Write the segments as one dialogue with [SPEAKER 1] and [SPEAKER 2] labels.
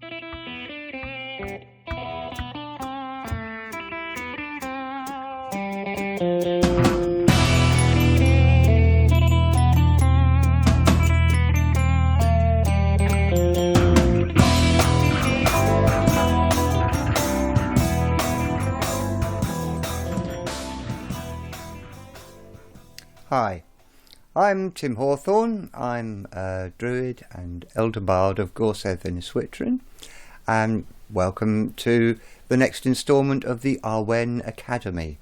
[SPEAKER 1] Hi, I'm Tim Hawthorne. I'm a druid and elder bard of Gorsedd in Switrin, and welcome to the next instalment of the Arwen Academy.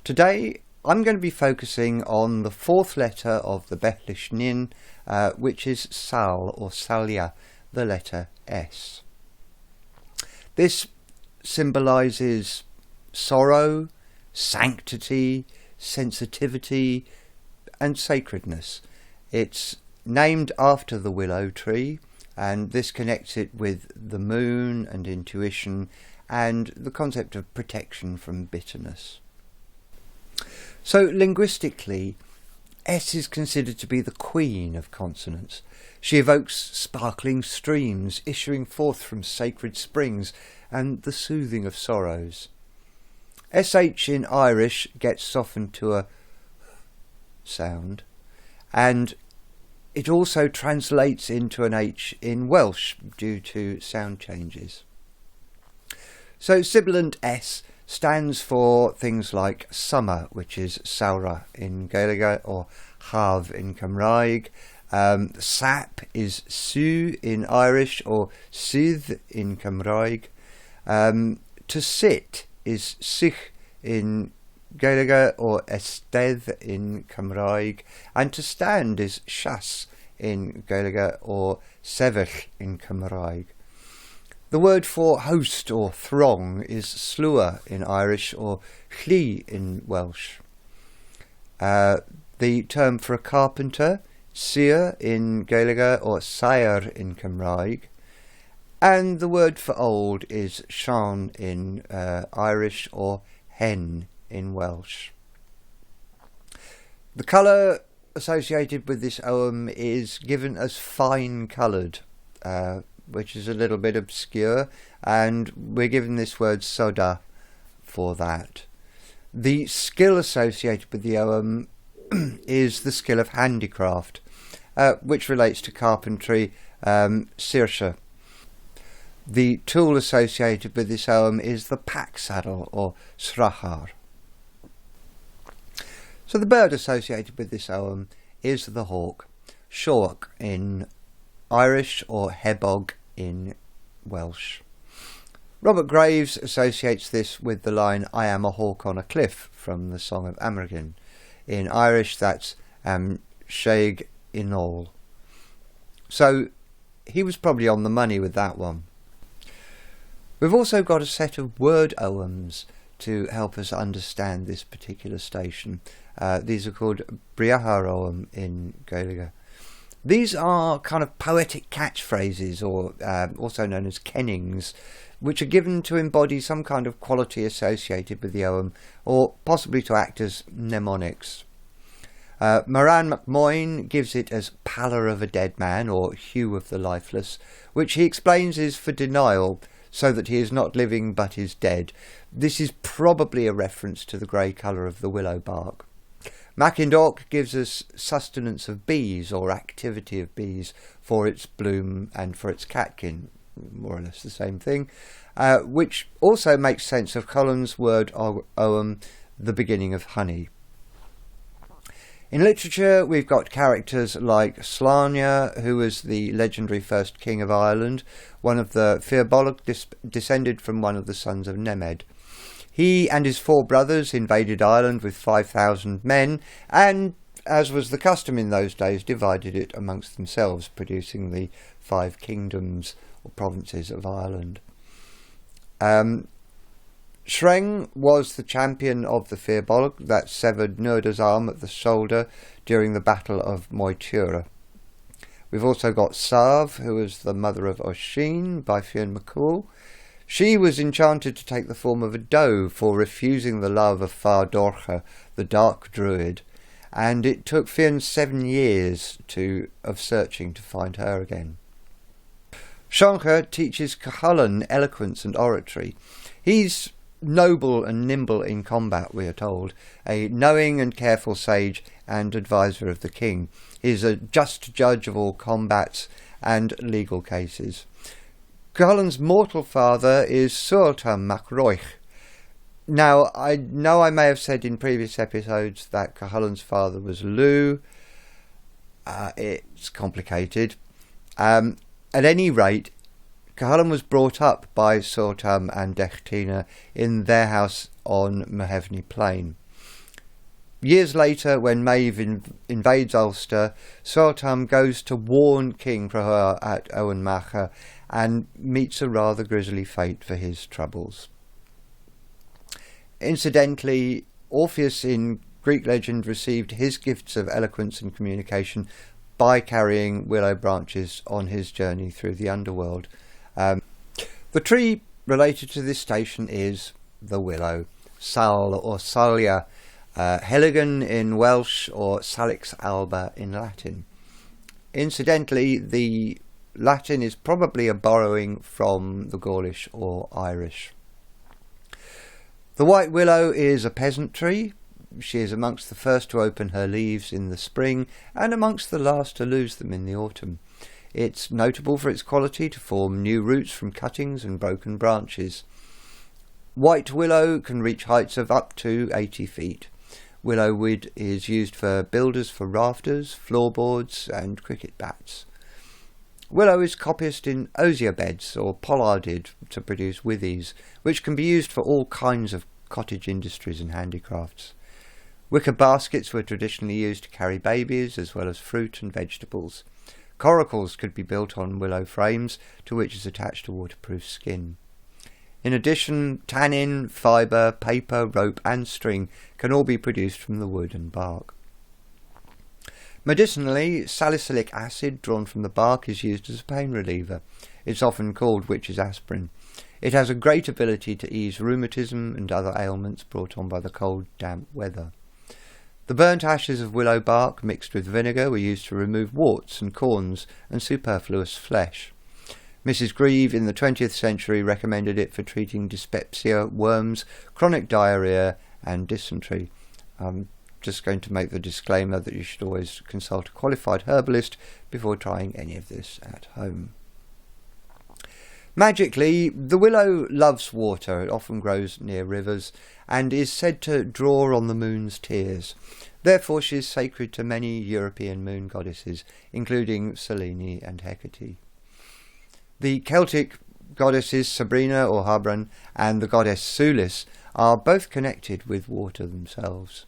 [SPEAKER 1] Today I'm going to be focusing on the fourth letter of the Bethlish Nin, which is Sal or Salia, the letter S. This symbolises sorrow, sanctity, sensitivity and sacredness. It's named after the willow tree, and this connects it with the moon and intuition and the concept of protection from bitterness. So linguistically, S is considered to be the queen of consonants. She evokes sparkling streams issuing forth from sacred springs and the soothing of sorrows. SH in Irish gets softened to a sound, and it also translates into an H in Welsh due to sound changes. So sibilant S stands for things like summer, which is Saura in Gaeilge, or Haf in Cymraeg. Sap is Su in Irish, or Sydd in Cymraeg. To sit is Sich in Gaeilge, or Estedd in Cymraeg, and to stand is Sias in Gaeilge, or Sefyll in Cymraeg. The word for host or throng is slua in Irish, or chli in Welsh. The term for a carpenter, sir in Gaeilge, or saer in Cymraeg. And the word for old is sean in Irish, or hen in Welsh. The colour associated with this Ogham is given as fine coloured, which is a little bit obscure, and we're given this word soda for that. The skill associated with the Ogham is the skill of handicraft, which relates to carpentry, sirsha. The tool associated with this Ogham is the pack saddle, or srachar. So the bird associated with this Ogham is the hawk, Seoch in Irish, or hebog in Welsh. Robert Graves associates this with the line "I am a hawk on a cliff" from the Song of Amragin. In Irish that's Sheig Inol. So he was probably on the money with that one. We've also got a set of word Oghams to help us understand this particular station. These are called Briahar Ogham in Gaeilge. These are kind of poetic catchphrases, or also known as kennings, which are given to embody some kind of quality associated with the Ogham, or possibly to act as mnemonics. Moran MacMoyne gives it as pallor of a dead man, or hue of the lifeless, which he explains is for denial, so that he is not living but is dead. This is probably a reference to the grey colour of the willow bark. Macindoch gives us sustenance of bees, or activity of bees, for its bloom and for its catkin, more or less the same thing, which also makes sense of Collin's word Ogham, the beginning of honey. In literature, we've got characters like Slania, who was the legendary first king of Ireland, one of the Firbolg, descended from one of the sons of Nemed. He and his 4 brothers invaded Ireland with 5,000 men, and, as was the custom in those days, divided it amongst themselves, producing the 5 kingdoms or provinces of Ireland. Shreng was the champion of the Firbolg that severed Nuada's arm at the shoulder during the Battle of Moytura. We've also got Sav, who was the mother of Oisin by Fionn McCool. She was enchanted to take the form of a doe for refusing the love of Far Dorcha, the dark druid, and it took Fionn 7 years of searching to find her again. Shanka teaches Holland eloquence and oratory. He's noble and nimble in combat, we are told, a knowing and careful sage and advisor of the king. He is a just judge of all combats and legal cases. Holland's mortal father is Sultan Macroich. Now, I know I may have said in previous episodes that Holland's father was Lou. It's complicated. At any rate, Holland was brought up by Sultan and Dechtina in their house on Mahevni Plain. Years later, when Maeve invades Ulster, Sultan goes to warn King Prohor at Owenmacher and meets a rather grisly fate for his troubles. Incidentally, Orpheus in Greek legend received his gifts of eloquence and communication by carrying willow branches on his journey through the underworld. The tree related to this station is the willow, Sal or Salia, Heligan in Welsh or Salix alba in Latin. Incidentally, the Latin is probably a borrowing from the Gaulish or Irish. The white willow is a peasant tree. She is amongst the first to open her leaves in the spring and amongst the last to lose them in the autumn. It's notable for its quality to form new roots from cuttings and broken branches. White willow can reach heights of up to 80 feet. Willow wood is used for builders for rafters, floorboards and cricket bats. Willow is coppiced in osier beds or pollarded to produce withies, which can be used for all kinds of cottage industries and handicrafts. Wicker baskets were traditionally used to carry babies as well as fruit and vegetables. Coracles could be built on willow frames to which is attached a waterproof skin. In addition, tannin, fibre, paper, rope and string can all be produced from the wood and bark. Medicinally, salicylic acid drawn from the bark is used as a pain reliever. It's often called witch's aspirin. It has a great ability to ease rheumatism and other ailments brought on by the cold, damp weather. The burnt ashes of willow bark mixed with vinegar were used to remove warts and corns and superfluous flesh. Mrs. Grieve in the 20th century recommended it for treating dyspepsia, worms, chronic diarrhoea and dysentery. I'm just going to make the disclaimer that you should always consult a qualified herbalist before trying any of this at home. Magically, the willow loves water. It often grows near rivers and is said to draw on the moon's tears. Therefore she is sacred to many European moon goddesses, including Selene and Hecate. The Celtic goddesses Sabrina or Habran and the goddess Sulis are both connected with water themselves.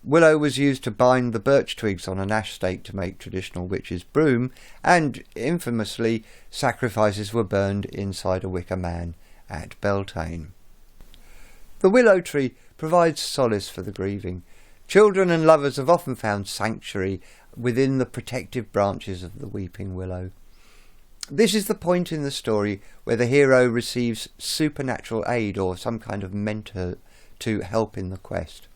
[SPEAKER 1] Willow was used to bind the birch twigs on an ash stake to make traditional witch's broom, and infamously sacrifices were burned inside a wicker man at Beltane. The willow tree provides solace for the grieving. Children and lovers have often found sanctuary within the protective branches of the weeping willow. This is the point in the story where the hero receives supernatural aid or some kind of mentor to help in the quest.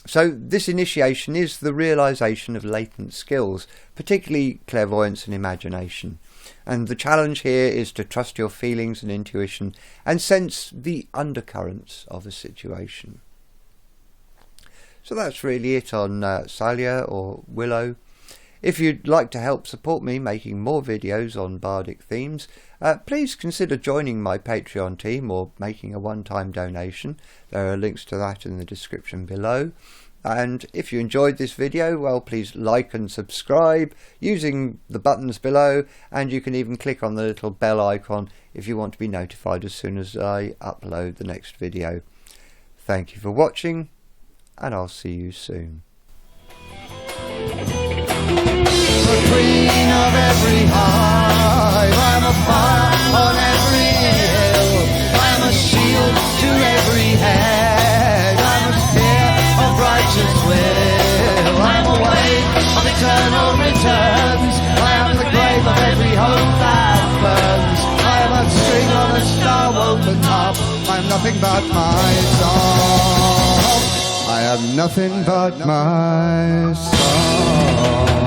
[SPEAKER 1] So this initiation is the realisation of latent skills, particularly clairvoyance and imagination. And the challenge here is to trust your feelings and intuition and sense the undercurrents of a situation. So that's really it on Salia or Willow. If you'd like to help support me making more videos on bardic themes, please consider joining my Patreon team or making a one-time donation. There are links to that in the description below. And if you enjoyed this video, well, please like and subscribe using the buttons below, and you can even click on the little bell icon if you want to be notified as soon as I upload the next video. Thank you for watching, and I'll see you soon. The queen of every hive, I'm a fire on every hill, I'm a shield to every head, I'm a spear of righteous will, I'm a wave of eternal returns, I am the grave of every hope that burns, I am a string on a star woven harp, I'm nothing but my song, I am nothing but my song.